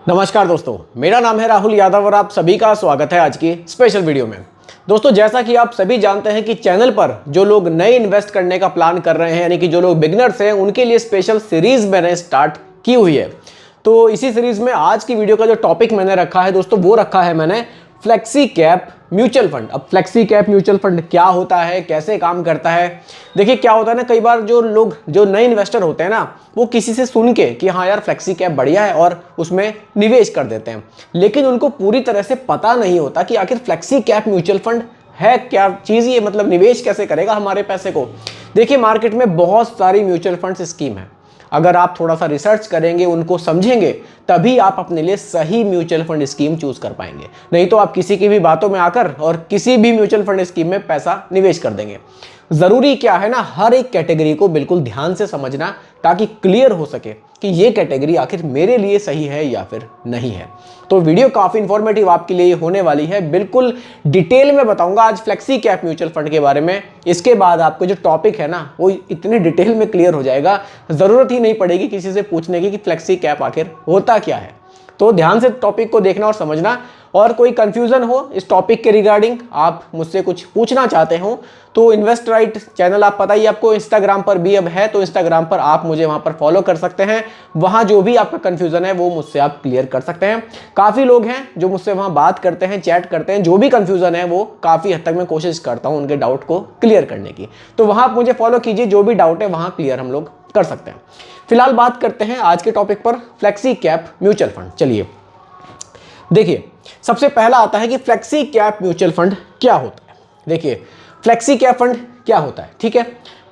नमस्कार दोस्तों, मेरा नाम है राहुल यादव और आप सभी का स्वागत है आज की स्पेशल वीडियो में। दोस्तों, जैसा कि आप सभी जानते हैं कि चैनल पर जो लोग नए इन्वेस्ट करने का प्लान कर रहे हैं, यानी कि जो लोग बिगिनर्स हैं, उनके लिए स्पेशल सीरीज मैंने स्टार्ट की हुई है। तो इसी सीरीज में आज की वीडियो का जो टॉपिक मैंने रखा है दोस्तों, वो रखा है मैंने फ्लेक्सी कैप म्यूचुअल फंड। अब फ्लेक्सी कैप म्यूचुअल फंड क्या होता है, कैसे काम करता है? देखिए, क्या होता है ना, कई बार जो लोग जो नए इन्वेस्टर होते हैं ना, वो किसी से सुन के कि हाँ यार फ्लेक्सी कैप बढ़िया है और उसमें निवेश कर देते हैं, लेकिन उनको पूरी तरह से पता नहीं होता कि आखिर फ्लेक्सी कैप म्यूचुअल फंड है क्या चीज़, ये मतलब निवेश कैसे करेगा हमारे पैसे को। देखिए, मार्केट में बहुत सारी म्यूचुअल फंड स्कीम है। अगर आप थोड़ा सा रिसर्च करेंगे, उनको समझेंगे, तभी आप अपने लिए सही म्यूचुअल फंड स्कीम चूज कर पाएंगे। नहीं तो आप किसी की भी बातों में आकर और किसी भी म्यूचुअल फंड स्कीम में पैसा निवेश कर देंगे। जरूरी क्या है ना, हर एक कैटेगरी को बिल्कुल ध्यान से समझना, ताकि क्लियर हो सके कि ये कैटेगरी आखिर मेरे लिए सही है या फिर नहीं है। तो वीडियो काफी इंफॉर्मेटिव आपके लिए होने वाली है। बिल्कुल डिटेल में बताऊंगा आज फ्लेक्सी कैप म्यूचुअल फंड के बारे में। इसके बाद आपको जो टॉपिक है ना, वो इतने डिटेल में क्लियर हो जाएगा, जरूरत ही नहीं पड़ेगी किसी से पूछने की कि फ्लेक्सी कैप आखिर होता क्या है। तो ध्यान से टॉपिक को देखना और समझना। और कोई कंफ्यूजन हो इस टॉपिक के रिगार्डिंग, आप मुझसे कुछ पूछना चाहते हो, तो इन्वेस्ट राइट चैनल आप पता ही आपको इंस्टाग्राम पर भी अब है, तो इंस्टाग्राम पर आप मुझे वहां पर फॉलो कर सकते हैं। वहां जो भी आपका कंफ्यूजन है वो मुझसे आप क्लियर कर सकते हैं। काफ़ी लोग हैं जो मुझसे वहां बात करते हैं, चैट करते हैं। जो भी कंफ्यूजन है वो काफ़ी हद तक मैं कोशिश करता हूँ उनके डाउट को क्लियर करने की। तो वहां आप मुझे फॉलो कीजिए, जो भी डाउट है वहां क्लियर हम लोग कर सकते हैं। फिलहाल बात करते हैं आज के टॉपिक पर, फ्लेक्सी कैप म्यूचुअल फंड। चलिए देखिए, सबसे पहला आता है कि फ्लेक्सी कैप म्यूचुअल फंड क्या होता है। देखिए, फ्लेक्सी कैप फंड क्या होता है, ठीक है।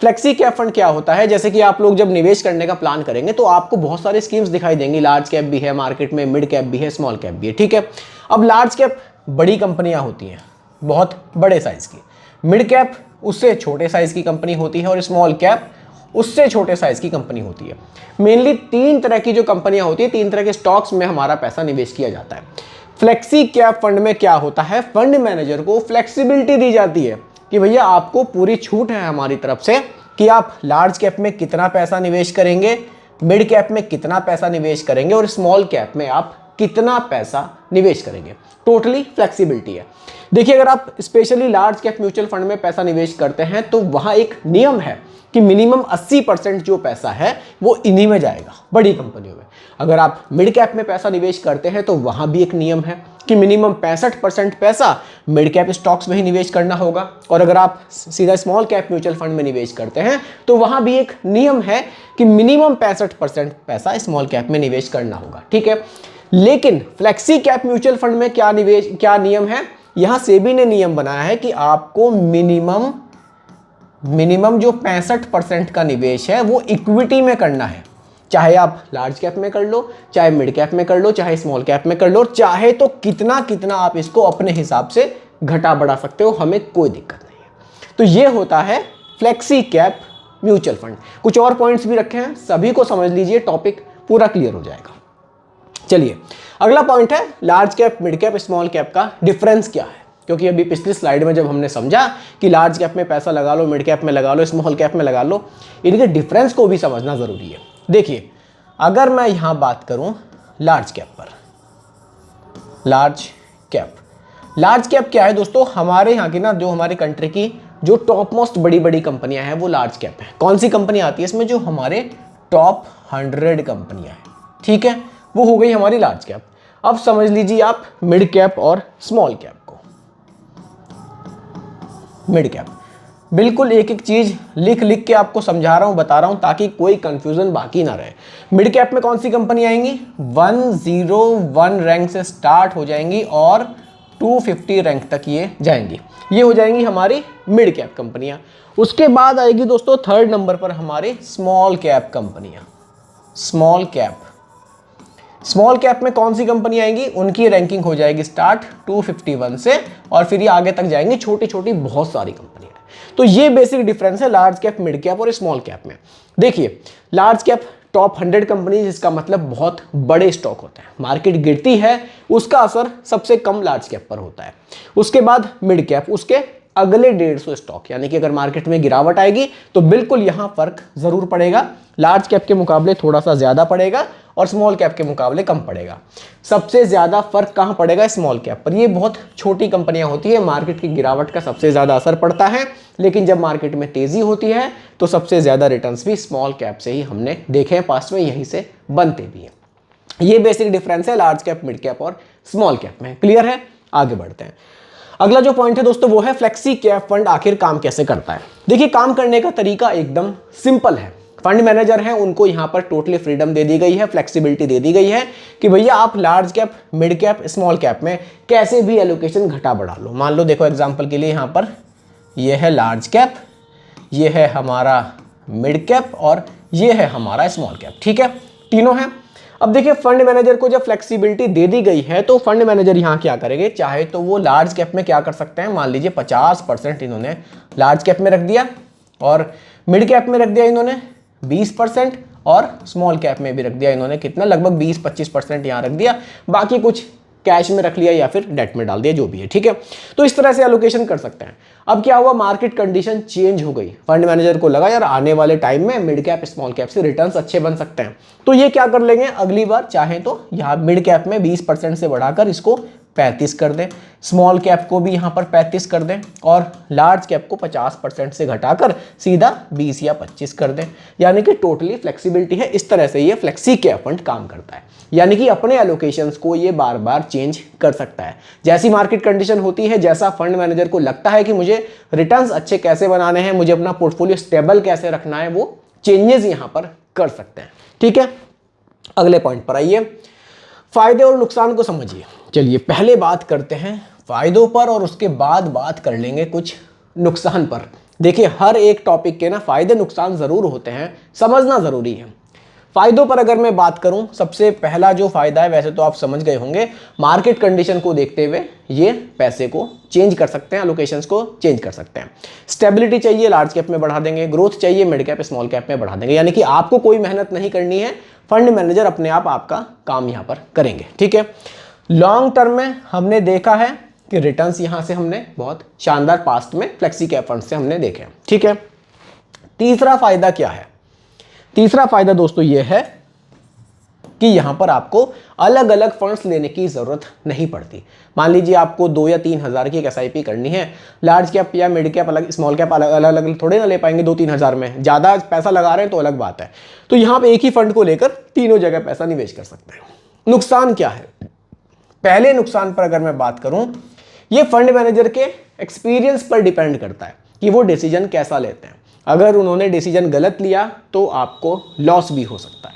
फ्लेक्सी कैप फंड क्या होता है, जैसे कि आप लोग जब निवेश करने का प्लान करेंगे तो आपको बहुत सारी स्कीम्स दिखाई देंगी। लार्ज कैप भी है मार्केट में, मिड कैप भी है, स्मॉल कैप भी है, ठीक है। अब लार्ज कैप बड़ी कंपनियां होती हैं, बहुत बड़े साइज की। मिड कैप उससे छोटे साइज की कंपनी होती है और स्मॉल कैप उससे छोटे साइज की कंपनी होती है। मेनली तीन तरह की जो कंपनियां होती है, तीन तरह के स्टॉक्स में हमारा पैसा निवेश किया जाता है। फ्लेक्सी कैप फंड में क्या होता है, फंड मैनेजर को फ्लेक्सिबिलिटी दी जाती है कि भैया आपको पूरी छूट है हमारी तरफ से कि आप लार्ज कैप में कितना पैसा निवेश करेंगे, मिड कैप में कितना पैसा निवेश करेंगे और स्मॉल कैप में आप कितना पैसा निवेश करेंगे। टोटली फ्लेक्सिबिलिटी है। देखिए, अगर आप specially large cap mutual fund में पैसा निवेश करते हैं तो वहां एक नियम है कि मिनिमम 80% जो पैसा है वो इन्हीं में जाएगा, बड़ी कंपनियों में। अगर आप मिड कैप में पैसा निवेश करते हैं तो वहां भी एक नियम है कि मिनिमम 65% पैसा मिड कैप स्टॉक्स में ही निवेश करना होगा। और अगर आप सीधा स्मॉल कैप म्यूचुअल फंड में निवेश करते हैं तो वहां भी एक नियम है कि मिनिमम 65% पैसा स्मॉल कैप में निवेश करना होगा, ठीक है। लेकिन फ्लेक्सी कैप म्यूचुअल फंड में क्या नियम है, यहां सेबी ने नियम बनाया है कि आपको मिनिमम जो 65% का निवेश है वो इक्विटी में करना है। चाहे आप लार्ज कैप में कर लो, चाहे मिड कैप में कर लो, चाहे स्मॉल कैप में कर लो, चाहे तो कितना कितना आप इसको अपने हिसाब से घटा बढ़ा सकते हो, हमें कोई दिक्कत नहीं है। तो ये होता है फ्लेक्सी कैप म्यूचुअल फंड। कुछ और पॉइंट्स भी रखे हैं, सभी को समझ लीजिए, टॉपिक पूरा क्लियर हो जाएगा। चलिए, अगला पॉइंट है large cap, mid cap, small cap का डिफरेंस क्या है। क्योंकि अभी पिछली स्लाइड में जब हमने समझा कि लार्ज कैप में पैसा लगा लो, मिड कैप में लगा लो, स्मॉल कैप में लगा लो, इनके डिफरेंस को भी समझना जरूरी है। देखिए, अगर मैं यहां बात करूं लार्ज कैप पर, लार्ज कैप क्या है दोस्तों, हमारे यहाँ की ना, जो हमारी कंट्री की जो टॉप मोस्ट बड़ी बड़ी कंपनियां हैं वो लार्ज कैप है। कौन सी कंपनी आती है इसमें, जो हमारे टॉप 100 कंपनियां हैं, ठीक है, वो हो गई हमारी लार्ज कैप। अब समझ लीजिए आप मिड कैप और स्मॉल कैप को। मिड कैप, बिल्कुल एक एक चीज लिख लिख के आपको समझा रहा हूं, बता रहा हूं, ताकि कोई कंफ्यूजन बाकी ना रहे। मिड कैप में कौन सी कंपनी आएंगी, 101 रैंक से स्टार्ट हो जाएंगी और 250 रैंक तक ये जाएंगी। ये हो जाएंगी हमारी मिड कैप कंपनियां। उसके बाद आएगी दोस्तों थर्ड नंबर पर हमारी स्मॉल कैप कंपनियां। स्मॉल कैप में कौन सी कंपनी आएंगी, उनकी रैंकिंग हो जाएगी स्टार्ट 251 से, और फिर ये आगे तक जाएंगी छोटी छोटी बहुत सारी कंपनियां। तो ये बेसिक डिफरेंस है लार्ज कैप, मिड कैप और स्मॉल कैप में। देखिए, लार्ज कैप टॉप 100 कंपनी, जिसका मतलब बहुत बड़े स्टॉक होते हैं, मार्केट गिरती है उसका असर सबसे कम लार्ज कैप पर होता है। उसके बाद मिड कैप, उसके अगले 150 स्टॉक, यानी कि अगर मार्केट में गिरावट आएगी तो बिल्कुल यहां फर्क जरूर पड़ेगा, लार्ज कैप के मुकाबले थोड़ा सा ज्यादा पड़ेगा और स्मॉल कैप के मुकाबले कम पड़ेगा। सबसे ज़्यादा फर्क कहाँ पड़ेगा? स्मॉल कैप पर। ये बहुत छोटी कंपनियां होती है, मार्केट की गिरावट का सबसे ज़्यादा असर पड़ता है, लेकिन जब मार्केट में तेज़ी होती है तो सबसे ज़्यादा रिटर्न्स भी स्मॉल कैप से ही हमने देखे हैं पास्ट में, यहीं से बनते भी हैं। ये बेसिक डिफरेंस है लार्ज कैप, मिड कैप और स्मॉल कैप में। क्लियर है? आगे बढ़ते हैं। अगला जो पॉइंट है दोस्तों वो है फ्लेक्सी कैप फंड आखिर काम कैसे करता है। देखिए, काम करने का तरीका एकदम सिंपल है। फंड मैनेजर हैं, उनको यहाँ पर टोटली फ्रीडम दे दी गई है, फ्लेक्सिबिलिटी दे दी गई है कि भैया आप large cap, mid cap, small cap में कैसे भी एलोकेशन घटा बढ़ा लो। मान लो, देखो एग्जांपल के लिए यहाँ पर ये है लार्ज कैप, ये है हमारा मिड कैप और ये है हमारा स्मॉल कैप। ठीक है, तीनों हैं। अब देखिए, फंड मैनेजर को जब फ्लेक्सिबिलिटी दे दी गई है तो फंड मैनेजर यहाँ क्या करेंगे, चाहे तो वो लार्ज कैप में क्या कर सकते हैं, मान लीजिए 50% इन्होंने लार्ज कैप में रख दिया और मिड कैप में रख दिया इन्होंने 20% और स्मॉल कैप में भी रख दिया इन्होंने कितना, लगभग 20-25% यहाँ रख दिया, बाकी कुछ कैश में रख लिया या फिर डेट में डाल दिया, जो भी है। ठीक है, तो इस तरह से एलोकेशन कर सकते हैं। अब क्या हुआ, मार्केट कंडीशन चेंज हो गई, फंड मैनेजर को लगा यार आने वाले टाइम में मिड कैप, स्मॉल कैप से रिटर्न्स अच्छे बन सकते हैं, तो ये क्या कर लेंगे, अगली बार चाहे तो यहाँ मिड कैप में 20% से बढ़ाकर इसको 35 कर दें, स्मॉल कैप को भी यहाँ पर 35 कर दें और लार्ज कैप को 50% से घटाकर सीधा 20 या 25 कर दें। यानी कि टोटली फ्लेक्सिबिलिटी है। इस तरह से ये फ्लेक्सी कैप फंड काम करता है, यानी कि अपने एलोकेशंस को ये बार बार चेंज कर सकता है। जैसी मार्केट कंडीशन होती है, जैसा फंड मैनेजर को लगता है कि मुझे रिटर्न्स अच्छे कैसे बनाने हैं, मुझे अपना पोर्टफोलियो स्टेबल कैसे रखना है, वो चेंजेस यहाँ पर कर सकते हैं। ठीक है, अगले पॉइंट पर आइए, फायदे और नुकसान को समझिए। चलिए पहले बात करते हैं फायदों पर और उसके बाद बात कर लेंगे कुछ नुकसान पर। देखिए, हर एक टॉपिक के ना फायदे नुकसान जरूर होते हैं, समझना जरूरी है। फायदों पर अगर मैं बात करूं, सबसे पहला जो फायदा है, वैसे तो आप समझ गए होंगे, मार्केट कंडीशन को देखते हुए ये पैसे को चेंज कर सकते हैं, एलोकेशंस को चेंज कर सकते हैं। स्टेबिलिटी चाहिए, लार्ज कैप में बढ़ा देंगे, ग्रोथ चाहिए, मिड कैप, स्मॉल कैप में बढ़ा देंगे, यानी कि आपको कोई मेहनत नहीं करनी है, फंड मैनेजर अपने आप आपका काम यहां पर करेंगे। ठीक है, लॉन्ग टर्म में हमने देखा है कि रिटर्न्स यहां से हमने बहुत शानदार पास्ट में फ्लेक्सी कैप फंड से हमने देखे। ठीक है, तीसरा फायदा क्या है? तीसरा फायदा दोस्तों यह है कि यहां पर आपको अलग अलग फंड्स लेने की जरूरत नहीं पड़ती। मान लीजिए आपको 2 या 3 हज़ार की एक SIP करनी है, लार्ज कैप या मिड कैप अलग, स्मॉल कैप अलग अलग थोड़े ना ले पाएंगे 2-3 हज़ार में, ज़्यादा पैसा लगा रहे हैं तो अलग बात है। तो यहाँ पे एक ही फंड को लेकर तीनों जगह पैसा निवेश कर सकते हैं। नुकसान क्या है? पहले नुकसान पर अगर मैं बात करूं, ये फंड मैनेजर के एक्सपीरियंस पर डिपेंड करता है कि वो डिसीजन कैसा लेते हैं। अगर उन्होंने डिसीजन गलत लिया तो आपको लॉस भी हो सकता है।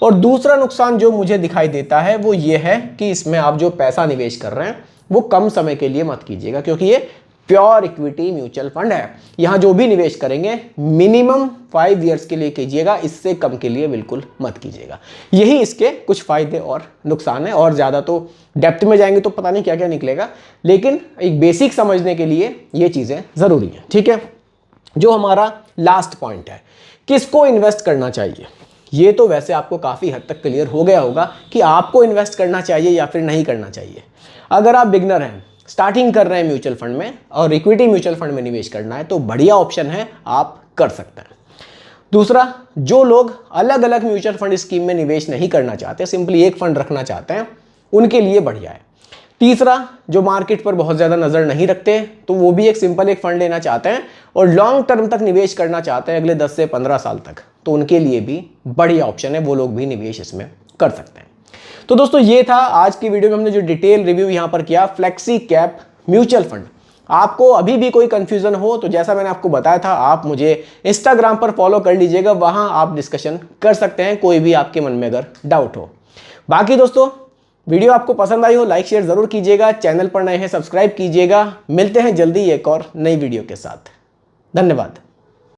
और दूसरा नुकसान जो मुझे दिखाई देता है वो ये है कि इसमें आप जो पैसा निवेश कर रहे हैं वो कम समय के लिए मत कीजिएगा, क्योंकि ये प्योर इक्विटी म्यूचुअल फंड है। यहाँ जो भी निवेश करेंगे मिनिमम 5 इयर्स के लिए कीजिएगा, इससे कम के लिए बिल्कुल मत कीजिएगा। यही इसके कुछ फायदे और नुकसान है, और ज़्यादा तो डेप्थ में जाएंगे तो पता नहीं क्या क्या निकलेगा, लेकिन एक बेसिक समझने के लिए ये चीज़ें ज़रूरी हैं। ठीक है, जो हमारा लास्ट पॉइंट है, किसको इन्वेस्ट करना चाहिए, ये तो वैसे आपको काफ़ी हद तक क्लियर हो गया होगा कि आपको इन्वेस्ट करना चाहिए या फिर नहीं करना चाहिए। अगर आप बिगनर हैं, स्टार्टिंग कर रहे हैं म्यूचुअल फंड में और इक्विटी म्यूचुअल फंड में निवेश करना है, तो बढ़िया ऑप्शन है, आप कर सकते हैं। दूसरा, जो लोग अलग अलग म्यूचुअल फंड स्कीम में निवेश नहीं करना चाहते, सिंपली एक फंड रखना चाहते हैं, उनके लिए बढ़िया है। तीसरा, जो मार्केट पर बहुत ज़्यादा नज़र नहीं रखते तो वो भी एक सिंपल एक फंड लेना चाहते हैं और लॉन्ग टर्म तक निवेश करना चाहते हैं, अगले 10 से 15 साल तक, तो उनके लिए भी बढ़िया ऑप्शन है, वो लोग भी निवेश इसमें कर सकते हैं। तो दोस्तों, ये था आज की वीडियो में हमने जो डिटेल रिव्यू यहाँ पर किया फ्लेक्सी कैप म्यूचुअल फंड। आपको अभी भी कोई कंफ्यूजन हो तो जैसा मैंने आपको बताया था, आप मुझे इंस्टाग्राम पर फॉलो कर लीजिएगा, वहां आप डिस्कशन कर सकते हैं, कोई भी आपके मन में अगर डाउट हो। बाकी दोस्तों, वीडियो आपको पसंद आई हो लाइक शेयर जरूर कीजिएगा, चैनल पर नए हैं सब्सक्राइब कीजिएगा। मिलते हैं जल्दी एक और नई वीडियो के साथ। धन्यवाद।